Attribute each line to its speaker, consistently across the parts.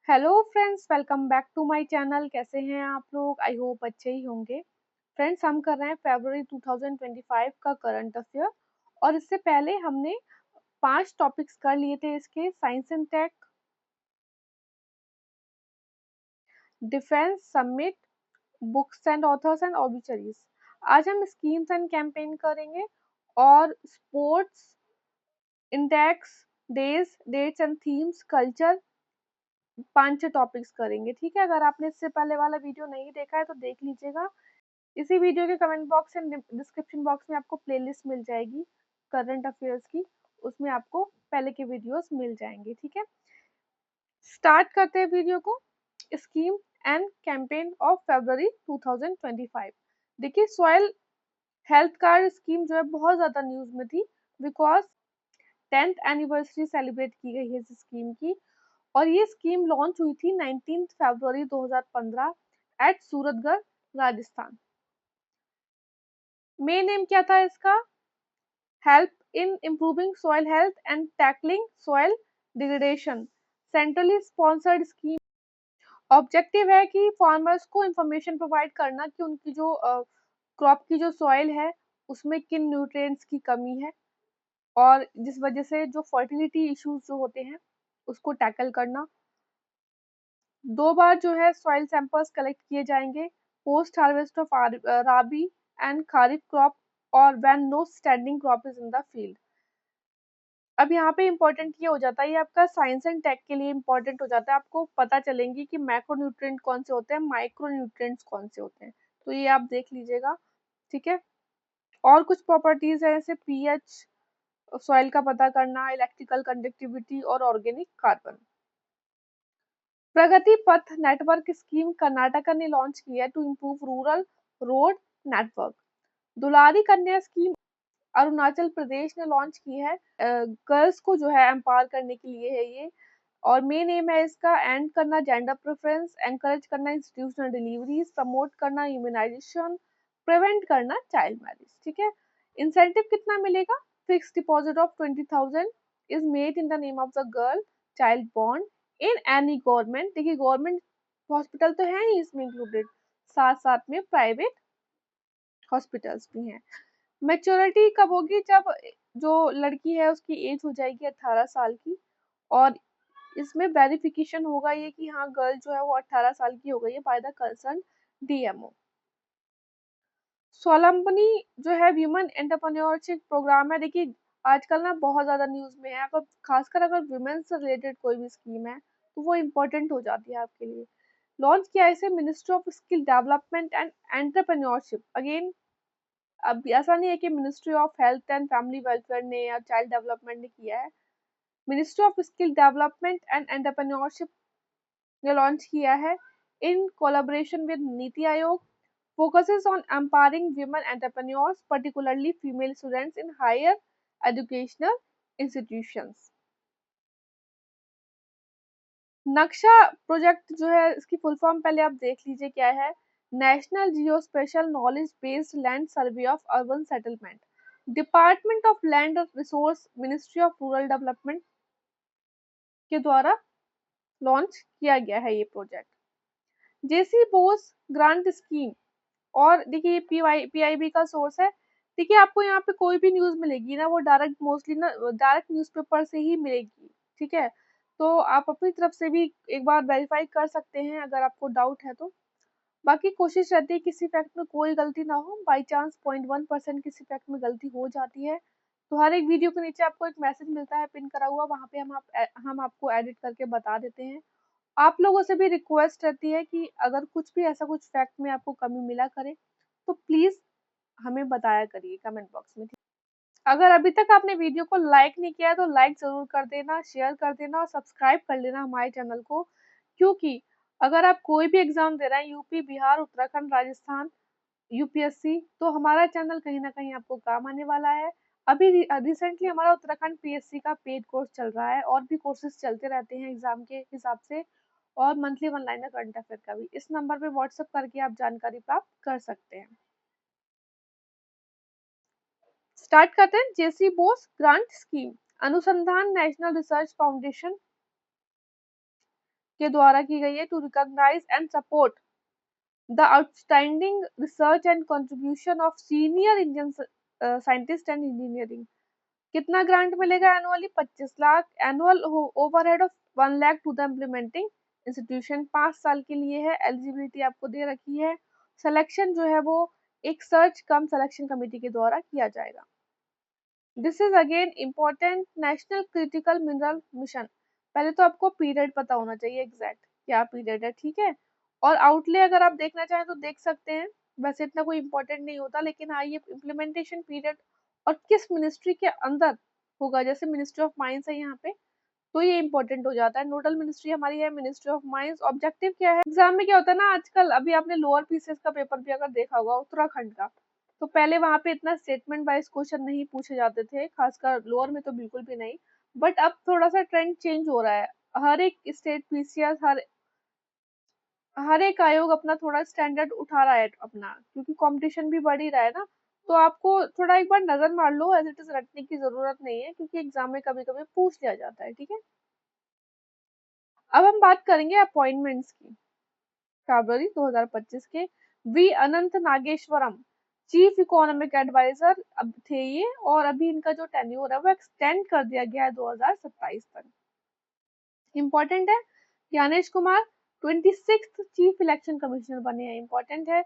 Speaker 1: Hello friends, welcome back to my channel. कैसे हैं आप लोग? आई होप अच्छे ही होंगे। फ्रेंड्स, हम कर रहे हैं फरवरी 2025 का करंट अफेयर। और इससे पहले हमने 5 टॉपिक्स कर लिए थे इसके: science and tech, defence summit, books and authors and obituaries. आज हम स्कीम्स एंड कैंपेन करेंगे और sports, index, days, dates and themes, culture, 5 topics करेंगे। ठीक है, अगर आपने इससे पहले वाला वीडियो नहीं देखा है तो देख लीजिएगा। इसी वीडियो के comment box and description box में आपको प्लेलिस्ट मिल जाएगी करंट अफेयर्स की, उसमें आपको पहले के वीडियोस मिल जाएंगे। ठीक है, स्टार्ट करते हैं वीडियो को। Scheme and campaign of February 2025। देखिए, सॉइल हेल्थ कार्ड स्कीम जो है बहुत ज्यादा न्यूज में थी, बिकॉज 10th एनिवर्सरी सेलिब्रेट की गई है इस स्कीम की। और ये स्कीम लॉन्च हुई थी 19 फरवरी 2015 at Suratgarh, Rajasthan. Main aim क्या था इसका? Help in improving soil health and tackling soil degradation. Centrally sponsored scheme. Objective है कि फार्मर्स को इंफॉर्मेशन प्रोवाइड करना कि उनकी जो क्रॉप की जो सॉइल है उसमें किन न्यूट्रिएंट्स की कमी है, और जिस वजह से जो फर्टिलिटी इश्यूज जो होते हैं उसको टैकल करना। 2 बार जो है सॉइल सैंपल्स कलेक्ट किए जाएंगे: post harvest of rabi and kharif crop, और when no standing crop is in the field. अब यहाँ पे इम्पोर्टेंट ये हो जाता है, ये आपका साइंस एंड टेक के लिए इम्पोर्टेंट हो जाता है। आपको पता चलेंगी कि मैक्रो न्यूट्रिएंट कौन से होते हैं, माइक्रो न्यूट्रिएंट्स कौन से होते हैं, तो ये आप देख लीजिएगा। ठीक है, और कुछ प्रॉपर्टीज है जैसे पीएच, सॉइल का पता करना, इलेक्ट्रिकल कंडक्टिविटी और organic carbon. Pragati Path network scheme Karnataka ने लॉन्च किया है to improve rural road network. Dulari Kanya scheme Arunachal Pradesh ने लॉन्च की है। गर्ल्स को जो है एम्पावर करने के लिए है ये। और मेन एम है इसका एंड करना जेंडर प्रेफरेंस, एनकरेज करना इंस्टीट्यूशनल डिलीवरीज, प्रमोट करना इम्यूनाइजेशन, प्रिवेंट करना चाइल्ड मैरिज। ठीक है, इंसेंटिव कितना मिलेगा? Fix deposit of 20,000 is made in the name of the girl child born in any government. देखिए, गवर्नमेंट हॉस्पिटल तो है ही इसमें इंक्लूडेड, साथ साथ में प्राइवेट हॉस्पिटल्स भी हैं। मैच्योरिटी कब होगी? जब जो लड़की है उसकी एज हो जाएगी 18 साल की, और इसमें वेरिफिकेशन होगा ये कि हाँ, गर्ल जो है वो 18 साल की हो गई है बाय द कंसर्न डीएमओ। स्वावलंबनी जो है व्यूमन एंटरप्रेन्योरशिप प्रोग्राम है। देखिए, आजकल ना बहुत ज्यादा न्यूज में है, अगर खासकर अगर वुमेन से रिलेटेड कोई भी स्कीम है तो वो इम्पोर्टेंट हो जाती है आपके लिए। लॉन्च किया है इसे ministry of skill development and entrepreneurship. Again, अब ऐसा नहीं है कि ministry of health and family welfare ने या चाइल्ड डेवलपमेंट ने किया है, ministry of skill development and entrepreneurship ने लॉन्च किया है in collaboration with NITI Aayog. Focuses on empowering women entrepreneurs, particularly female students in higher educational institutions। नक्शा प्रोजेक्ट जो है इसकी फुल फॉर्म पहले आप देख लीजिए क्या है। National Jio special knowledge based land survey of urban settlement, department of land resource, ministry of rural development के द्वारा लॉन्च किया गया है ये प्रोजेक्ट। जेसी बोस ग्रांट स्कीम, और देखिए पीआईबी का सोर्स है। देखिए, आपको यहाँ पे कोई भी न्यूज मिलेगी ना वो डायरेक्ट मोस्टली ना डायरेक्ट न्यूज़पेपर से ही मिलेगी। ठीक है, तो आप अपनी तरफ से भी एक बार वेरीफाई कर सकते हैं अगर आपको डाउट है तो। बाकी कोशिश रहती है किसी फैक्ट में कोई गलती ना हो, बाई चांस 0.1% किसी फैक्ट में गलती हो जाती है तो हर एक वीडियो के नीचे आपको एक मैसेज मिलता है पिन करा हुआ, वहाँ पे हम आपको एडिट करके बता देते हैं। आप लोगों से भी रिक्वेस्ट रहती है कि अगर कुछ भी ऐसा कुछ फैक्ट में आपको कमी मिला करे तो प्लीज हमें बताया करिए कमेंट बॉक्स में। अगर अभी तक आपने वीडियो को लाइक नहीं किया है तो लाइक जरूर कर देना, शेयर कर देना और सब्सक्राइब कर लेना हमारे चैनल को। क्योंकि अगर आप कोई भी एग्जाम दे रहे हैं, यूपी, बिहार, उत्तराखंड, राजस्थान, यूपीएससी, तो हमारा चैनल कहीं ना कहीं आपको काम आने वाला है। अभी रिसेंटली हमारा उत्तराखंड पीएससी का पेड कोर्स चल रहा है, और भी कोर्सेज चलते रहते हैं एग्जाम के हिसाब से, और monthly one liner current affair का भी। इस नंबर पे व्हाट्सएप करके आप जानकारी प्राप्त कर सकते हैं। स्टार्ट करते हैं। J C Bose grant scheme, Anusandhan National Research Foundation के द्वारा की गई है to recognise and support the outstanding research and contribution of senior Indian scientist and engineering. कितना ग्रांट मिलेगा annually? 25 lakh. Annual overhead of 1 lakh to the implementing institution. 5 साल के लिए है। एलिजिबिलिटी आपको दे रखी है। सिलेक्शन जो है वो एक सर्च कम सिलेक्शन कमेटी के द्वारा किया जाएगा। This is again important national critical mineral mission. पहले तो आपको पीरियड पता होना चाहिए एग्जैक्ट क्या पीरियड है, ठीक है। और आउटले अगर आप देखना चाहें तो देख सकते हैं, वैसे इतना कोई इम्पोर्टेंट नहीं होता, लेकिन हाँ ये इम्प्लीमेंटेशन पीरियड और किस मिनिस्ट्री के अंदर होगा, जैसे मिनिस्ट्री ऑफ माइंस है यहाँ पे, तो ये इम्पोर्टेंट हो जाता है। नोडल मिनिस्ट्री हमारी है मिनिस्ट्री ऑफ माइंस। ऑब्जेक्टिव क्या है एग्जाम में, क्या होता है ना आजकल, अभी आपने लोअर पीसीएस का पेपर भी अगर देखा होगा उत्तराखंड का, तो पहले वहां पे इतना स्टेटमेंट वाइज क्वेश्चन नहीं पूछे जाते थे, खासकर लोअर में तो बिल्कुल भी नहीं। बट अब थोड़ा सा ट्रेंड चेंज हो रहा है। हर एक स्टेट पीसीएस, हर एक आयोग अपना थोड़ा स्टैंडर्ड उठा रहा है अपना, क्योंकि कंपटीशन भी बढ़ ही रहा है ना। तो आपको थोड़ा एक बार नजर मार लो, एज इट इज रटने की जरूरत नहीं है, क्योंकि एग्जाम में कभी कभी पूछ लिया जाता है, ठीक है। अब हम बात करेंगे अपॉइंटमेंट्स की। फरवरी 2025 के V Anantha Nageswaran chief economic adviser अब थे ये, और अभी इनका जो टेन्योर है वो एक्सटेंड कर दिया गया है 2027 तक। इम्पोर्टेंट है। Gyanesh Kumar 26th chief election commissioner बने हैं, इम्पोर्टेंट है।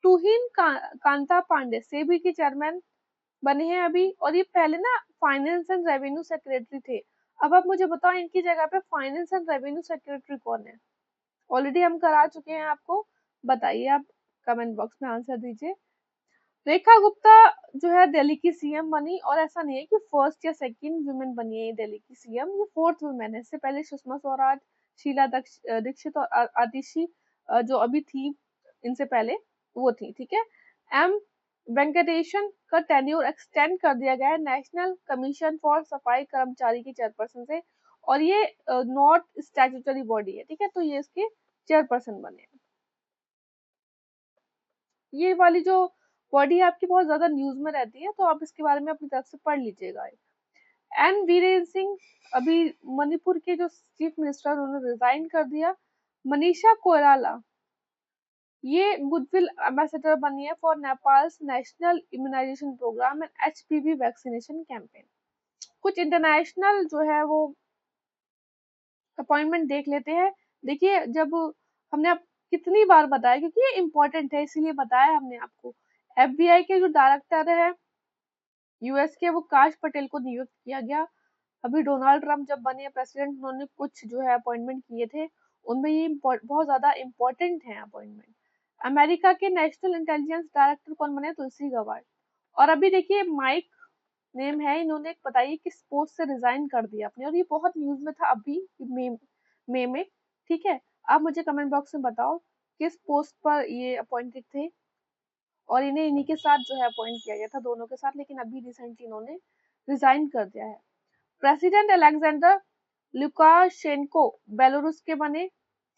Speaker 1: तुहिन कांता पांडे सेबी के चेयरमैन बने हैं अभी, और ये पहले ना फाइनेंस एंड रेवेन्यू सेक्रेटरी थे। अब आप मुझे बताओ इनकी जगह पे फाइनेंस एंड रेवेन्यू सेक्रेटरी कौन है? ऑलरेडी हम करा चुके हैं आपको, बताइए आप कमेंट बॉक्स में आंसर दीजिए। रेखा गुप्ता जो है दिल्ली की सीएम बनी, और ऐसा नहीं है कि फर्स्ट या सेकंड वुमेन बनी है दिल्ली की सीएम, ये फोर्थ वुमेन है। इससे पहले सुषमा स्वराज, शीला दीक्षित और आतिशी जो अभी थी इनसे पहले वो थी, ठीक है। एम वेंकटेशन का टेन्योर एक्सटेंड कर दिया गया है नेशनल कमीशन फॉर सफाई कर्मचारी की चेयरपर्सन से, और ये नॉट स्टैट्यूटरी बॉडी है, ठीक है, तो ये इसके चेयरपर्सन बने। ये वाली जो बॉडी है आपकी बहुत ज्यादा न्यूज में रहती है, तो आप इसके बारे में अपनी तरफ से पढ़ लीजिएगा। एन वीरेंद्र सिंह अभी मणिपुर के जो चीफ मिनिस्टर उन्होंने रिजाइन कर दिया। मनीषा कोइराला ये गुडविल एम्बेसडर बनी है for Nepal's national immunisation programme and HPV vaccination campaign. कुछ इंटरनेशनल जो है वो अपॉइंटमेंट देख लेते हैं। देखिए, जब हमने आप कितनी बार बताया, क्योंकि ये इम्पोर्टेंट है इसीलिए बताया हमने आपको। एफबीआई के जो डायरेक्टर है यूएस के, वो काश पटेल को नियुक्त किया गया। अभी डोनाल्ड ट्रम्प जब बने प्रेसिडेंट, उन्होंने कुछ जो है अपॉइंटमेंट किए थे, उनमें ये बहुत ज्यादा इम्पोर्टेंट है अपॉइंटमेंट। अमेरिका के नेशनल इंटेलिजेंस डायरेक्टर कौन बने? तुलसी गवार्ड। और अभी देखिए माइक नेम है, इन्होंने बताइए किस पोस्ट से रिजाइन कर दिया अपने, और ये बहुत न्यूज में था अभी मई में, ठीक है। आप मुझे कमेंट बॉक्स में बताओ किस पोस्ट पर ये अपॉइंटेड थे, और इन्हें इन्हीं के साथ जो है अपॉइंट किया गया था, दोनों के साथ, लेकिन अभी रिसेंटली इन्होंने रिजाइन कर दिया है। प्रेसिडेंट अलेक्जेंडर लुकाशेंको बेलारूस के बने,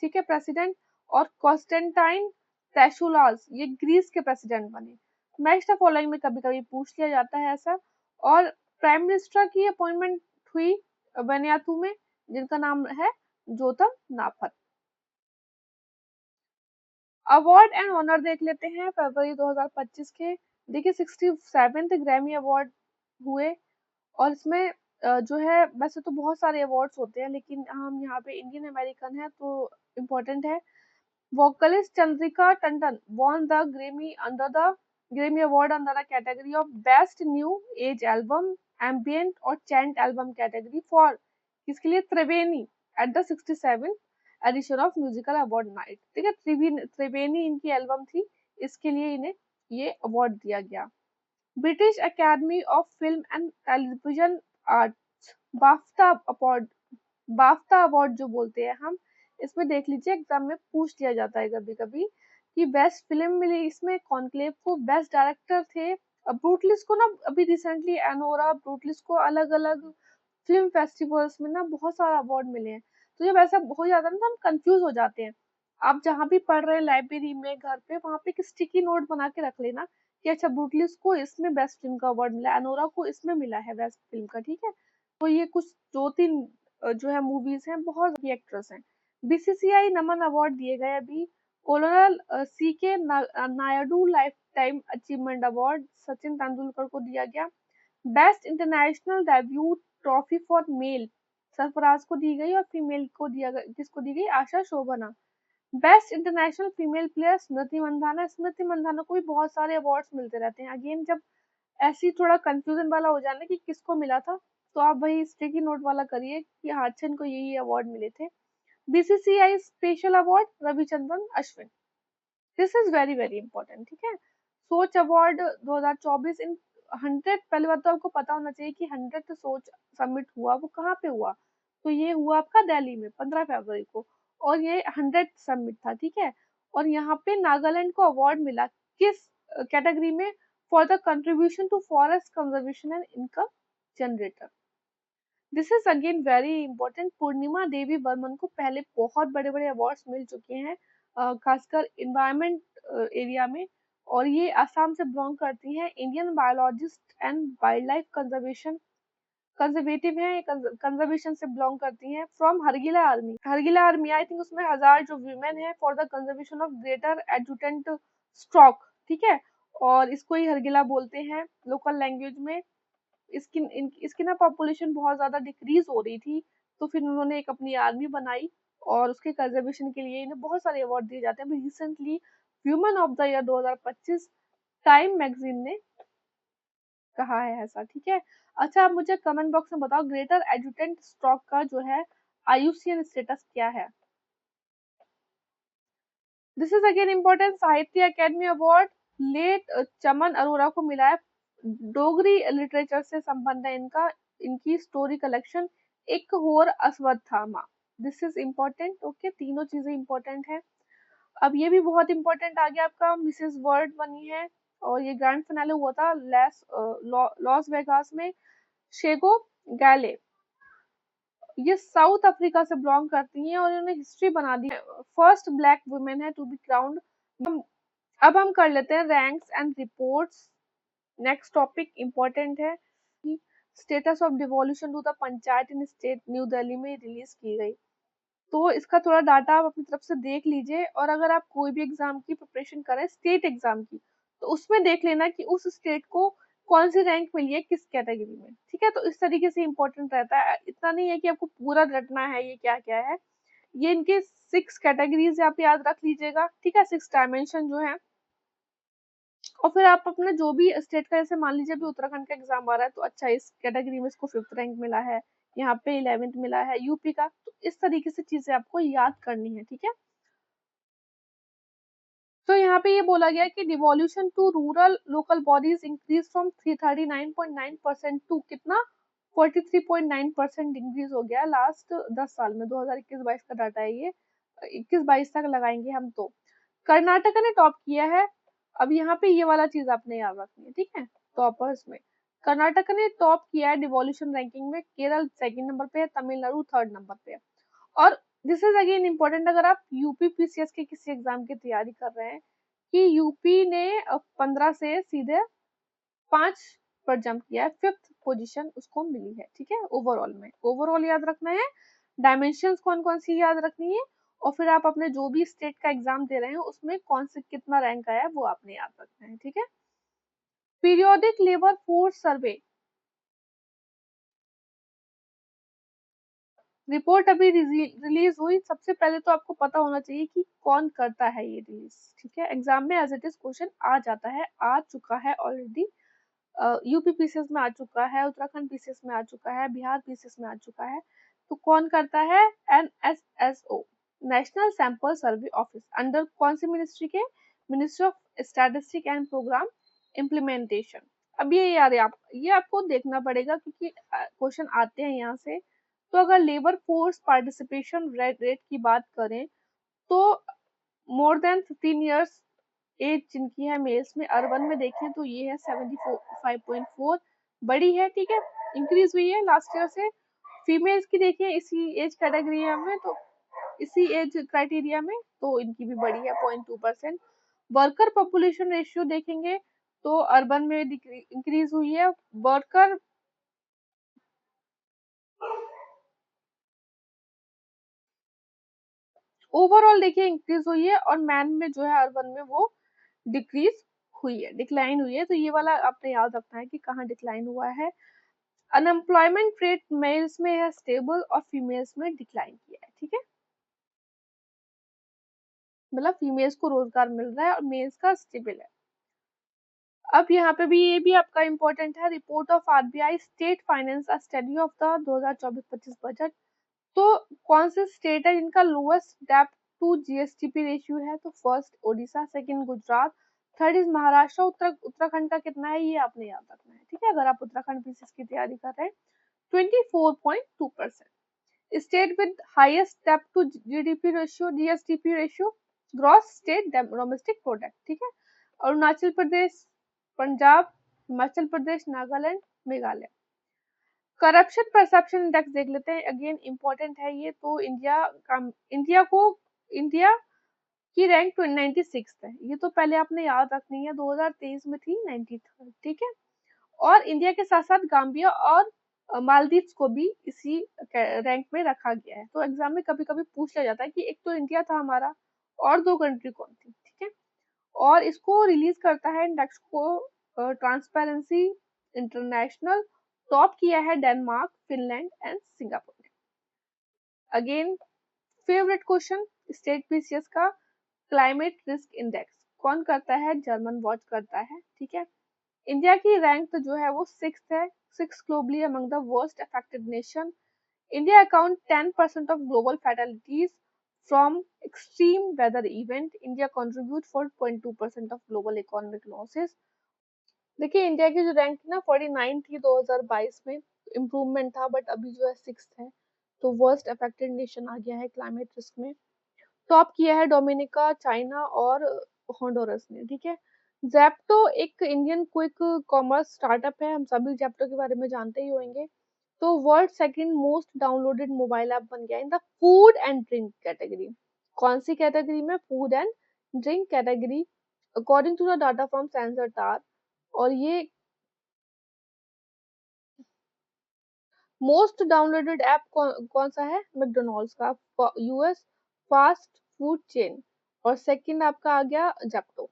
Speaker 1: ठीक है, प्रेसिडेंट। और कॉन्स्टेंटाइन टेशुलास ये ग्रीस के प्रेसिडेंट बने। मैच द फॉलोइंग में कभी कभी पूछ लिया जाता है ऐसा। और प्राइम मिनिस्टर की अपॉइंटमेंट हुई वेनियातू में, जिनका नाम है जोतम नाफत। अवार्ड एंड ऑनर देख लेते हैं फरवरी 2025 के। देखिए 67th ग्रैमी अवार्ड हुए, और इसमें जो है वैसे तो बहुत सारे अवार्ड्स होते हैं, लेकिन हम यहाँ पे इंडियन अमेरिकन है तो इम्पोर्टेंट है। Vocalist Chandrika Tandon won the Grammy Award under the category of Best New Age Album, Ambient और Chant Album category for किसके लिए? त्रिवेणी at the 67th edition of Musical Award Night, ठीक है। त्रिवेणी इनकी एल्बम थी, इसके लिए इन्हें ये अवार्ड दिया गया। British academy of film and television arts BAFTA award, BAFTA award जो बोलते हैं हम, इसमें देख लीजिए एग्जाम में पूछ लिया जाता है कभी कभी कि बेस्ट फिल्म मिली इसमें कॉन्क्लेव को, बेस्ट डायरेक्टर थे ब्रूटलिस को ना, अभी रिसेंटली एनोरा ब्रूटलिस को अलग अलग फिल्म फेस्टिवल्स में ना बहुत सारा अवार्ड मिले हैं। तो जब ऐसा हो जाता है ना, तो हम कंफ्यूज हो जाते हैं। आप जहाँ भी पढ़ रहे हैं लाइब्रेरी में, घर पे, वहां पे एक स्टिकी नोट बना के रख लेना कि अच्छा ब्रूटलिस को इसमें बेस्ट फिल्म का अवार्ड मिला, एनोरा को इसमें मिला है बेस्ट फिल्म का, ठीक है। तो ये कुछ 2-3 जो है मूवीज हैं, बहुत एक्ट्रेस हैं, बीसीसीआई नमन अवार्ड दिए गए अभी। कोलोनल सी के Naidu life time achievement award Sachin Tendulkar को दिया गया। Best international debut trophy for male Sarfaraz को दी गई और फीमेल को दिया गया, किसको दी गई, आशा शोभना। Best international female player Smriti Mandhana. Smriti Mandhana को भी बहुत सारे अवार्ड्स मिलते रहते हैं। अगेन जब ऐसी थोड़ा कंफ्यूजन वाला हो जाना कि किसको मिला था, तो आप वही स्टिकी नोट वाला करिए कि हाँ अच्छा इनको यही अवार्ड मिले थे। BCCI special award Ravichandran Ashwin. This is very very important, ठीक है। सोच अवार्ड 2024 इन 100, पहले बात तो आपको पता होना चाहिए कि 100 सोच सबमिट हुआ वो कहाँ पे हुआ, तो ये हुआ आपका दिल्ली में 15 फरवरी को, और ये 100 सबमिट था, ठीक है। और यहाँ पे नागालैंड को अवार्ड मिला किस कैटेगरी में, for the contribution to forest conservation and income generator. This is again very important. Purnima Devi Barman को पहले बहुत बड़े बड़े अवार्ड्स मिल चुके हैं, खासकर इन्वायरमेंट एरिया में, और ये असम से बिलोंग करती हैं। Indian biologist and wild life conservation conservative हैं, कंजर्वेशन से बिलोंग करती हैं। From Hargila army, Hargila army I think उसमें 1000 जो वीमेन है for the conservation of greater adjutant stork, ठीक है। और इसको ही हरगिला बोलते हैं लोकल लैंग्वेज में। इसकी ना पॉपुलेशन बहुत ज्यादा डिक्रीज हो रही थी, तो फिर उन्होंने एक अपनी आर्मी बनाई और उसके कंजर्वेशन के लिए इन्हें बहुत सारे अवार्ड दिए जाते हैं। अभी recently human of the year 2025 time magazine ने कहा है ऐसा, ठीक है। अच्छा, आप मुझे कमेंट बॉक्स में बताओ ग्रेटर एजुटेंट स्ट्रोक का जो है आयुसियन स्टेटस क्या है। This is again important. साहित्य अकेडमी अवार्ड लेट चमन अरोड़ा को मिला है। डोगरी लिटरेचर से संबंध है इनका, इनकी स्टोरी कलेक्शन एक होर Ashwatthama. This is important, okay, तीनों चीजें इम्पोर्टेंट है। अब ये भी बहुत इम्पोर्टेंट आ गया आपका, मिसेस वर्ल्ड बनी है और ये ग्रैंड फिनाले हुआ था लॉस वेगास में। शेगो गैले, ये साउथ अफ्रीका से बिलोंग करती हैं और इन्होंने हिस्ट्री बना दी है। फर्स्ट ब्लैक वुमेन है टू बी क्राउंड। अब हम कर लेते हैं ranks and reports. Next topic important है, status of devolution to the panchayat in state New Delhi में रिलीज की गई। तो इसका थोड़ा डाटा आप अपनी तरफ से देख लीजिए, और अगर आप कोई भी एग्जाम की प्रिपरेशन करें स्टेट एग्जाम की, तो उसमें देख लेना कि उस स्टेट को कौन सी रैंक मिली है किस कैटेगरी में, ठीक है। तो इस तरीके से इंपॉर्टेंट रहता है, इतना नहीं है कि आपको पूरा रटना है ये क्या क्या है। ये इनके 6 कैटेगरीज आप याद रख लीजिएगा, ठीक है, 6 डायमेंशन जो है। और फिर आप अपना जो भी स्टेट का, जैसे मान लीजिए अभी उत्तराखंड का एग्जाम आ रहा है, तो अच्छा इस कैटेगरी में इसको 5th रैंक मिला है, यहाँ पे 11th मिला है यूपी का, तो इस तरीके से चीजें आपको याद करनी है, ठीक है। तो यहाँ पे ये बोला गया कि devolution to rural local bodies increase from 39.9% to कितना 43.9% इंक्रीज हो गया लास्ट 10 साल में। 2021-22 का डाटा है ये, 21-22 तक लगाएंगे हम तो। कर्नाटक ने टॉप किया है। अब यहाँ पे ये वाला चीज आपने याद रखनी है, ठीक है। टॉपर्स में कर्नाटक ने टॉप किया है डिवोल्यूशन रैंकिंग में, केरल सेकंड नंबर पे है, तमिलनाडु थर्ड नंबर पे है। और दिस इज अगेन इम्पोर्टेंट, अगर आप यूपी पीसीएस के किसी एग्जाम की तैयारी कर रहे हैं, कि यूपी ने 15 से सीधे 5 पर जंप किया है, 5th पोजीशन उसको मिली है, ठीक है। ओवरऑल में, ओवरऑल याद रखना है, डायमेंशंस कौन कौन सी याद रखनी है, और फिर आप अपने जो भी स्टेट का एग्जाम दे रहे हैं उसमें कौन से कितना रैंक आया है वो आपने याद रखना है, ठीक है। Periodic labour force survey report अभी रिलीज हुई। सबसे पहले तो आपको पता होना चाहिए कि कौन करता है ये रिलीज, ठीक है। एग्जाम में एज इट इज क्वेश्चन आ जाता है, आ चुका है ऑलरेडी। यूपी पीसीएस में आ चुका है, उत्तराखंड पीसीएस में आ चुका है, बिहार पीसीएस में आ चुका है। तो कौन करता है, NSSO, National Sample Survey Office, under कौन सी मिनिस्ट्री के, Ministry of Statistic and Programme Implementation. अब ये यार आप ये आपको देखना पड़ेगा क्योंकि क्वेश्चन आते हैं यहाँ से। तो अगर लेबर फोर्स पार्टिसिपेशन रेट की बात करें, तो मोर देन 15 ईयर्स एज जिनकी है मेल्स में, अर्बन में देखें तो ये है 75.4, बड़ी है, ठीक है, इंक्रीज हुई है लास्ट ईयर से। फीमेल्स की देखें इसी एज कैटेगरी में, तो इसी एज क्राइटेरिया में, तो इनकी भी बड़ी है 0.2%। वर्कर पॉपुलेशन रेशियो देखेंगे तो अर्बन में इंक्रीज हुई है। वर्कर ओवरऑल देखिए इंक्रीज हुई है, और मैन में जो है अर्बन में वो डिक्रीज हुई है, डिक्लाइन हुई है। तो ये वाला आपने याद रखना है कि कहाँ डिक्लाइन हुआ है। अनएम्प्लॉयमेंट रेट मेल्स में है स्टेबल और फीमेल्स में डिक्लाइन किया है, ठीक है। मतलब फीमेल्स को रोजगार मिल रहा है और मेल्स का स्टेबल है। अब यहाँ पे भी ये भी आपका इम्पोर्टेंट है, report of RBI state finance study of the 2024-25 budget. तो कौन से स्टेट है जिनका lowest dept to GSTP ratio है? तो first Odisha, second Gujarat, third is Maharashtra, Uttarakhand का कितना है ये आपने याद रखना है, ठीक है, अगर आप उत्तराखंड पीसीएस की तैयारी कर रहे हैं। 24.2%। स्टेट विद हाईएस्ट डेप्ट to GDP ratio, GSDP ratio, gross state domestic product, ठीक है। Arunachal Pradesh, Punjab, Himachal Pradesh, Nagaland, Meghalaya. Corruption perception index देख लेते हैं, अगेन इंपॉर्टेंट है ये। तो इंडिया की रैंक 96 है, ये तो पहले आपने याद रखनी है, 2023 में थी 93, ठीक है। और इंडिया के साथ साथ गाम्बिया और मालदीव्स को भी इसी रैंक में रखा गया है। तो एग्जाम में कभी कभी पूछ लिया जाता है कि एक तो इंडिया था हमारा, और दो कंट्री कौन थी, ठीक है। और इसको रिलीज करता है इंडेक्स को ट्रांसपेरेंसी इंटरनेशनल। टॉप किया है डेनमार्क, फिनलैंड एंड सिंगापुर ने। Again favourite question state PCS का, क्लाइमेट रिस्क इंडेक्स कौन करता है? जर्मन वॉच करता है, ठीक है। इंडिया की रैंक तो जो है वो 6th है, 6 globally among the worst affected nation. India account 10% of global fatalities from extreme weather event. India contribute 4.2% of global economic losses. देखिए इंडिया की जो रैंक थी ना 49 थी 2022 में, इम्प्रूवमेंट था, बट अभी जो है 6th है। तो वर्स्ट अफेक्टेड नेशन आ गया है क्लाइमेट रिस्क में। टॉप किया है डोमिनिका, चाइना और होंडुरस ने, ठीक है। जेप्टो एक इंडियन क्विक कॉमर्स स्टार्टअप है, हम सभी जेप्टो के बारे में जानते ही होंगे। तो world second most downloaded mobile app बन गया in the food and drink category. कौन सी कैटेगरी में? Food and drink category, according to the data from Sensor Tower. और ये मोस्ट डाउनलोडेड ऐप कौन सा है? मैकडोनल्ड्स का, यूएस फास्ट फूड चेन। और सेकंड आपका आ गया Zepto.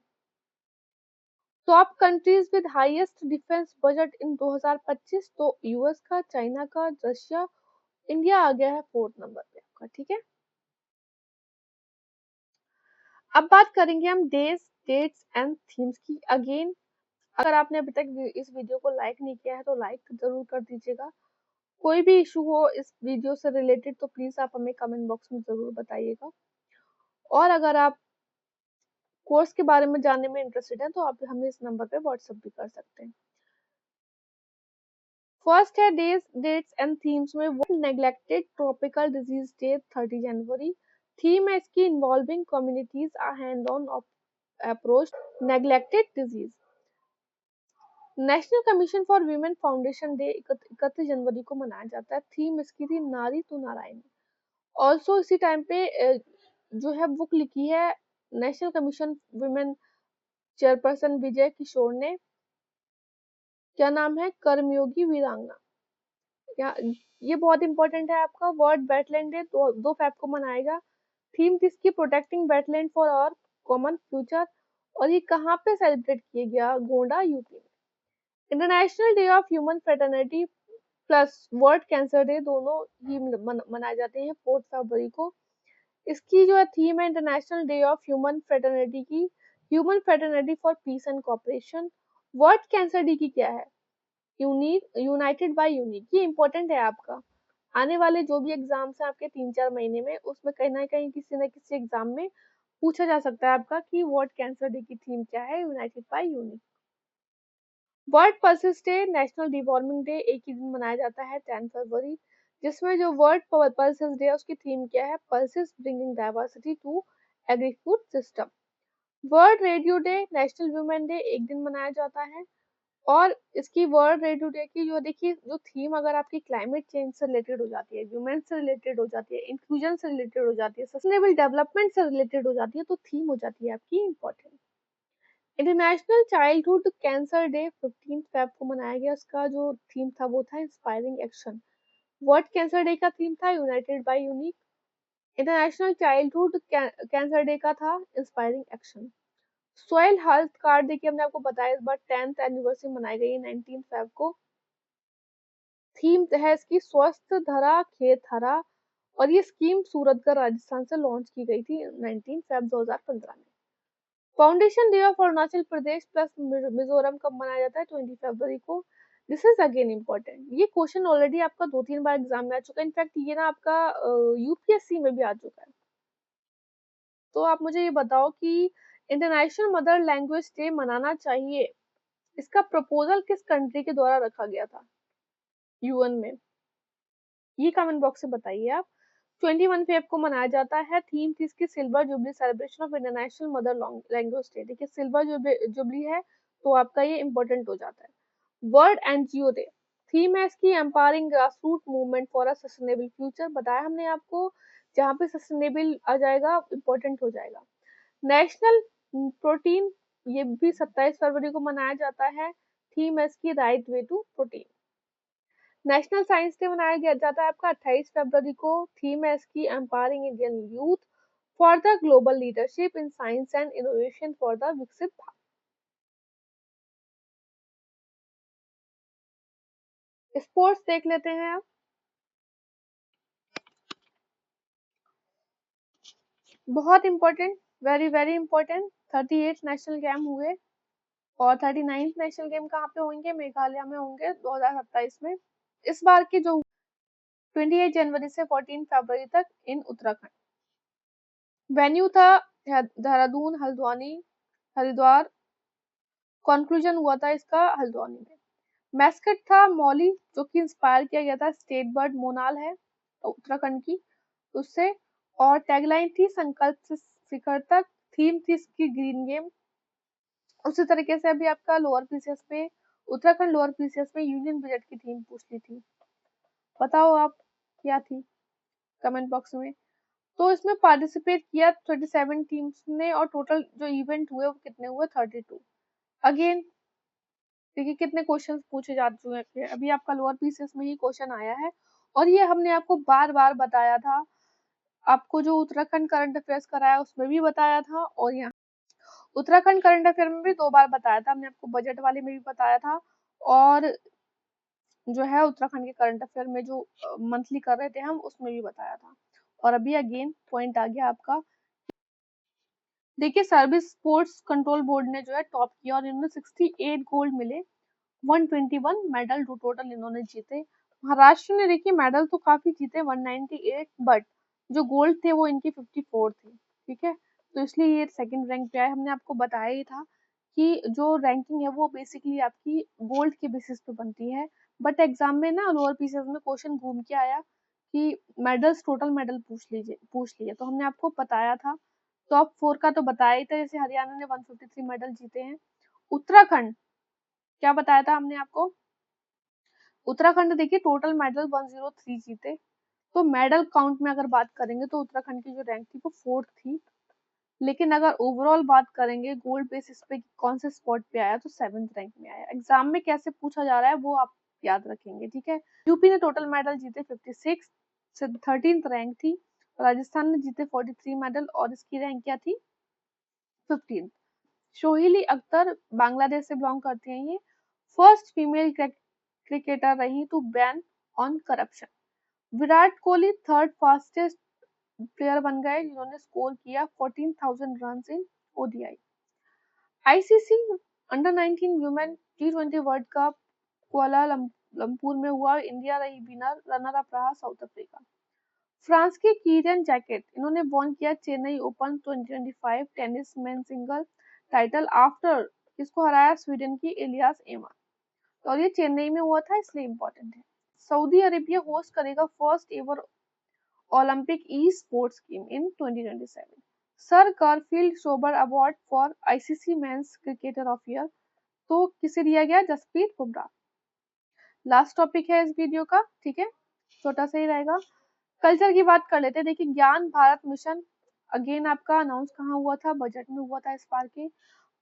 Speaker 1: Top countries with highest defence budget in 2025, तो यूएस का, चाइना का, रशिया, इंडिया आ गया है 4th नंबर पे आपका, ठीक है। अब बात करेंगे हम डेज, डेट्स एंड थीम्स की। अगेन अगर आपने अभी तक इस वीडियो को लाइक नहीं किया है तो लाइक जरूर कर दीजिएगा। कोई भी इशू हो इस वीडियो से रिलेटेड तो प्लीज आप हमें कमेंट बॉक्स में जरूर बताइएगा। और अगर आप कोर्स के बारे में जानने में इंटरेस्टेड हैं तो आप हमें इस नंबर पे व्हाट्सएप भी कर सकते हैं। फर्स्ट है डेज, डेट्स एंड थीम्स में world neglected tropical disease day 30 जनवरी। थीम है इसकी involving communities a hand on approach neglected disease. National commission for women foundation day 31 जनवरी को मनाया जाता है। थीम इसकी थी नारी तू नारायणी। ऑल्सो इसी टाइम पे जो है बुक लिखी है नेशनल कमीशन वुमेन चेयरपर्सन विजय किशोर ने। क्या नाम है? कर्मयोगी वीरांगना। या ये बहुत इंपॉर्टेंट है आपका। वर्ल्ड वेटलैंड डे 2 फेब को मनाएगा। थीम किसकी? Protecting wetland for our common future. और ये कहाँ पे सेलिब्रेट किया गया? गोंडा, यूपी में। International day of human Fraternity plus World cancer Day दोनों ही मनाए जाते हैं 4 फरवरी को। इसकी जो है थीम है international day of human fraternity की, human fraternity for peace and cooperation. World cancer day की क्या है? Unique, united by unique. ये इंपॉर्टेंट है आपका। आने वाले जो भी एग्जाम्स हैं आपके 3-4 महीने में, उसमें कहीं ना कहीं किसी न किसी एग्जाम में पूछा जा सकता है आपका कि वर्ल्ड कैंसर डे की थीम क्या है? United by unique. World Pulses Day, National Deworming Day एक ही दिन मनाया जाता है 10 फरवरी, जिसमें जो वर्ल्ड पल्सेस डे है उसकी थीम क्या है? Pulses bringing diversity to agri food system. World Radio Day, National Women Day एक दिन मनाया जाता है। और इसकी वर्ल्ड रेडियो डे की जो देखिए जो थीम अगर आपकी क्लाइमेट चेंज से रिलेटेड हो जाती है, वुमेन से रिलेटेड हो जाती है, इंक्लूजन से रिलेटेड हो जाती है, सस्टेनेबल डेवलपमेंट से रिलेटेड हो जाती है, तो थीम हो जाती है आपकी important. International Childhood Cancer Day 15 Feb को मनाया गया। उसका जो थीम था वो था inspiring action. World cancer Day का थीम था united by unique. International Childhood Cancer Day का था inspiring action. Soil health card देखिए हमने आपको बताया इस बार 10th एनिवर्सरी मनाई गई है 19 फेब को। थीम है इसकी स्वस्थ धरा खेत हरा, और ये स्कीम सूरतगढ़ राजस्थान से लॉन्च की गई थी 19 फेब 2015 में। Foundation day of Arunachal Pradesh plus Mizoram कब मनाया जाता है? 20 फरवरी को। दिस इज अगेन इम्पोर्टेंट, ये क्वेश्चन ऑलरेडी आपका 2-3 बार एग्जाम में आ चुका है, इनफैक्ट ये ना आपका यूपीएससी में भी आ चुका है। तो आप मुझे ये बताओ कि इंटरनेशनल मदर लैंग्वेज डे मनाना चाहिए, इसका प्रपोजल किस कंट्री के द्वारा रखा गया था यूएन में? ये कमेंट बॉक्स से बताइए आप। 21 फेब को मनाया जाता है, थीम थी इसकी silver jubilee celebration of international mother language day. देखिए सिल्वर जुबली है तो आपका ये इंपॉर्टेंट हो जाता है। वर्ल्ड एनजीओ डे, थीम है इसकी empowering grassroot movement for a sustainable future, बताया हमने आपको, जहाँ पे सस्टेनेबल आ जाएगा इंपॉर्टेंट हो जाएगा। नेशनल प्रोटीन, ये भी 27 फरवरी को मनाया जाता है, थीम है इसकी right way to protein. National Science Day मनाया गया जाता है आपका 28 फरवरी को, थीम है इसकी empowering Indian youth for the global leadership in science and innovation for the विकसित भारत। स्पोर्ट्स देख लेते हैं आप। बहुत important, very very important. 38 national game हुए और 39 नेशनल गेम कहाँ पे होंगे? मेघालय में होंगे 2027 में। इस बार के जो 28 जनवरी से 14 फरवरी तक इन उत्तराखंड। वेन्यू था देहरादून, हल्द्वानी, हरिद्वार। कंक्लूजन हुआ था इसका हल्द्वानी में। मैस्कट था मौली, जो कि इंस्पायर किया गया था स्टेट बर्ड मोनाल है तो उत्तराखंड की उससे। और टैगलाइन थी संकल्प से शिखर तक, थीम थी इसकी ग्रीन गेम। उसी तरीके से अभी आपका लोअर पीसीएस में, उत्तराखंड लोअर पीसीएस में यूनियन बजट की थीम पूछ ली थी, बताओ आप क्या थी कमेंट बॉक्स में। तो इसमें पार्टिसिपेट किया 27 टीम्स ने और टोटल जो इवेंट हुए वो कितने हुए? 32। अगेन देखिए कितने क्वेश्चंस पूछे जा चुके हैं, अभी आपका लोअर पीसीएस में ही क्वेश्चन आया है और ये हमने आपको बार बार बताया था। आपको जो उत्तराखंड करंट अफेयर्स कराया उसमें भी बताया था, और यहाँ उत्तराखंड करंट अफेयर में भी 2 बार बताया था हमने आपको, बजट वाले में भी बताया था और जो है उत्तराखंड के करंट अफेयर में जो मंथली कर रहे थे हम उसमें भी बताया था। और अभी अगेन पॉइंट आ गया आपका। देखिए सर्विस स्पोर्ट्स कंट्रोल बोर्ड ने जो है टॉप किया और इन्होंने 68 गोल्ड मिले, 121 मेडल टोटल इन्होंने जीते। महाराष्ट्र ने देखिए मेडल तो काफी जीते 198, बट जो गोल्ड थे वो इनकी 54 थे, ठीक है, तो इसलिए ये सेकंड रैंक पे आए। हमने आपको बताया ही था कि जो रैंकिंग है वो बेसिकली आपकी गोल्ड के बेसिस पे बनती है, बट एग्जाम में ना लोअर पीसेस में क्वेश्चन घूम के आया कि मेडल्स टोटल मेडल पूछ लिए, तो हमने आपको बताया था। टॉप 4 का तो बताया ही था, जैसे हरियाणा ने 153 मेडल जीते हैं। उत्तराखंड क्या बताया था हमने आपको? उत्तराखंड देखिए टोटल मेडल 103 जीते, तो मेडल काउंट में अगर बात करेंगे तो उत्तराखंड की जो रैंक थी वो 4th थी, लेकिन अगर ओवरऑल बात करेंगे गोल्ड बेसिस पे कौन से स्पॉट पे आया तो 7th रैंक में आया। एग्जाम में कैसे पूछा जा रहा है वो आप याद रखेंगे, ठीक है। यूपी ने टोटल मेडल जीते 56 से 13th रैंक थी, राजस्थान ने जीते 43 मेडल और इसकी रैंक क्या थी? 15th। सोहिली अख्तर बांग्लादेश से बिलोंग करती हैं, ये फर्स्ट फीमेल क्रिकेटर रही to ban on corruption. Virat Kohli third fastest player बन गए जिन्होंने स्कोर किया 14,000 run in ODI. ICC under 19 women टी20 वर्ल्ड कप कुआलालंपुर में हुआ, इंडिया रही विनर, रनर अप रहा साउथ अफ्रीका। फ्रांस के कीरियन जैकेट इन्होंने वॉन किया Chennai Open 2025 tennis men single title after किसको हराया? स्वीडन की एलियास एमा, और ये चेन्नई में हुआ था इसलिए इम्पोर्टेंट है। सऊदी अरेबिया होस्ट करेगा first ever Olympic e sports game in 2027। Sir Garfield sober award for ICC men's cricketer of year तो किसे दिया गया? जसप्रीत बुमराह। लास्ट टॉपिक है इस वीडियो का, ठीक है, छोटा सा ही रहेगा। कल्चर की बात कर लेते हैं। देखिए ज्ञान भारत मिशन अगेन आपका अनाउंस कहाँ हुआ था? बजट में हुआ था इस बार के।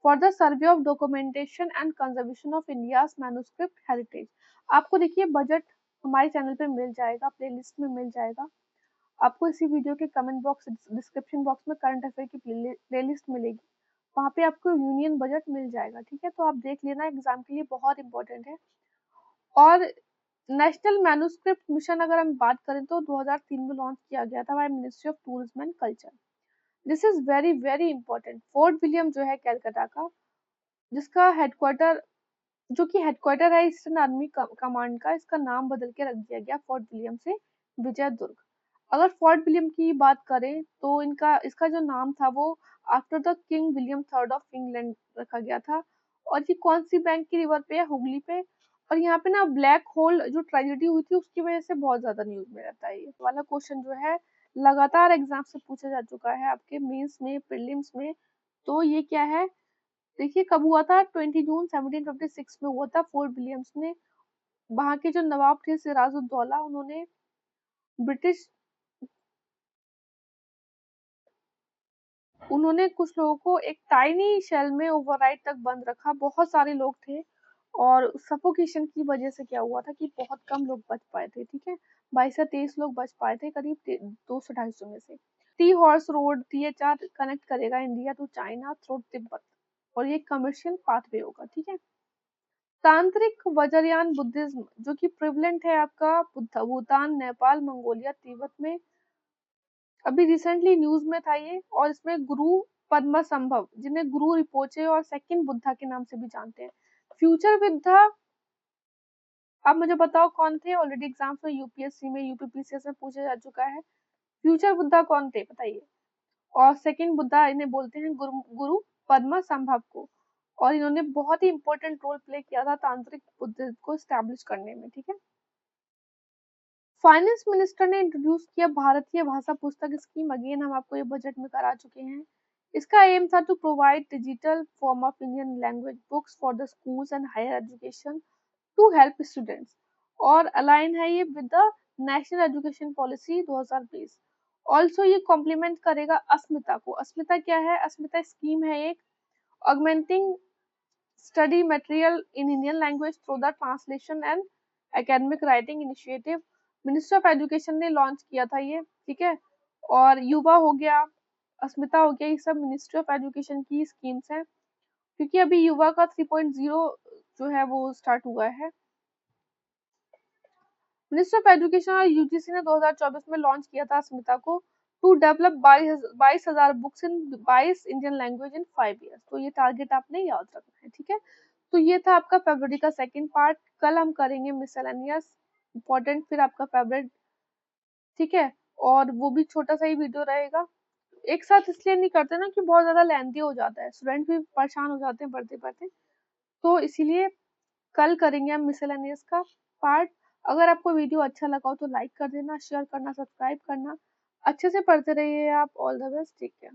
Speaker 1: For the survey of documentation and conservation of India's manuscript heritage. आपको देखिए बजट हमारे चैनल पे मिल जाएगा, प्लेलिस्ट में मिल जाएगा। आपको इसी वीडियो के कमेंट बॉक्स डिस्क्रिप्शन बॉक्स में करंट अफेयर की प्लेलिस्ट मिलेगी, वहाँ पे आपको यूनियन बजट मिल जाएगा। ठीक है, तो आप देख लेना, एग्जाम के लिए बहुत इंपॉर्टेंट है। और नेशनल मैन्युस्क्रिप्ट मिशन अगर हम बात करें तो 2003 में लॉन्च किया गया था by ministry of tourism and culture. This is very very important. Fort William जो है कैलकाटा का, जिसका हेडक्वार्टर जो कि हेडक्वार्टर है ईस्टर्न आर्मी कमांड का, इसका नाम बदल के रख दिया गया फोर्ट विलियम से विजय दुर्ग। अगर फोर्ट विलियम की बात करें तो इसका जो नाम था वो after the king William third of England रखा गया था। और ये कौन सी बैंक की रिवर पे है? हुगली पे। और यहाँ पे ना ब्लैक होल जो ट्रेजेडी हुई थी उसकी वजह से बहुत ज्यादा न्यूज में रहता है। ये वाला क्वेश्चन जो है लगातार एग्जाम से पूछा जा चुका है, आपके मेंस में, प्रीलिम्स में। तो ये क्या है, देखिए कब हुआ था? 20 जून 1756 में हुआ था। फोर्ट विलियम्स ने, वहां के जो नवाब थे सिराजुद्दौला, उन्होंने ब्रिटिश उन्होंने कुछ लोगों को एक टाइनी शेल में ओवरनाइट तक बंद रखा। बहुत सारे लोग थे और सफोकेशन की वजह से क्या हुआ था कि बहुत कम लोग बच पाए थे। ठीक है, 22 से 23 लोग बच पाए थे, करीब 200-250 में से। T horse road THR connect करेगा India to China through Tibet, और ये कमर्शियल पाथवे होगा। ठीक है, तांत्रिक वज्रयान बुद्धिज्म जो कि प्रिवलेंट है आपका भूटान, नेपाल, मंगोलिया, तिब्बत में। अभी रिसेंटली न्यूज में था ये। और इसमें गुरु पद्मा संभव, जिन्हें गुरु रिपोचे और सेकंड बुद्धा के नाम से भी जानते हैं। फ्यूचर बुद्धा, आप मुझे बताओ कौन थे? ऑलरेडी एग्जाम्स में, यूपीएससी में, यूपीपीसीएस में पूछा जा चुका है। फ्यूचर बुद्धा कौन थे बताइए? और सेकंड बुद्धा इन्हें बोलते हैं गुरु पद्मा संभव को। और इन्होंने बहुत ही इंपॉर्टेंट रोल प्ले किया था तांत्रिक बुद्धिज्म को स्टैब्लिश करने में। ठीक है, फाइनेंस मिनिस्टर ने इंट्रोड्यूस किया भारतीय भाषा पुस्तक स्कीम। अगेन हम आपको ये बजट में करा चुके हैं। इसका एम था to provide digital form of Indian language books for the schools and higher education to help students. और अलाइन है ये with the National Education Policy 2020। Also ये कॉम्प्लीमेंट करेगा अस्मिता को। अस्मिता क्या है? अस्मिता स्कीम है एक augmenting study material in Indian language through the translation and academic writing initiative. Minister of education ने लॉन्च किया था ये। ठीक है, और युवा हो गया, अस्मिता हो गया, ये सब मिनिस्ट्री ऑफ एजुकेशन की स्कीम्स हैं, क्योंकि अभी युवा का 3.0 जो है वो स्टार्ट हुआ है। मिनिस्टर ऑफ एजुकेशन और यूजीसी ने 2024 में लॉन्च किया था अस्मिता को to develop 22,000 books in 22 Indian language in 5 years. तो ये टारगेट आपने याद रखना है। ठीक है, तो ये था आपका फेब्रुअरी का सेकंड पार्ट। कल हम करेंगे मिसलेनियस इंपॉर्टेंट, फिर आपका फेवरेट। ठीक है, और वो भी छोटा सा ही वीडियो रहेगा। एक साथ इसलिए नहीं करते ना कि बहुत ज्यादा लेंथी हो जाता है, स्टूडेंट भी परेशान हो जाते हैं पढ़ते पढ़ते। तो इसीलिए कल करेंगे हम मिसलेनियस का पार्ट। अगर आपको वीडियो अच्छा लगा हो तो लाइक कर देना, शेयर करना, सब्सक्राइब करना। अच्छे से पढ़ते रहिए आप। ऑल द बेस्ट, ठीक है।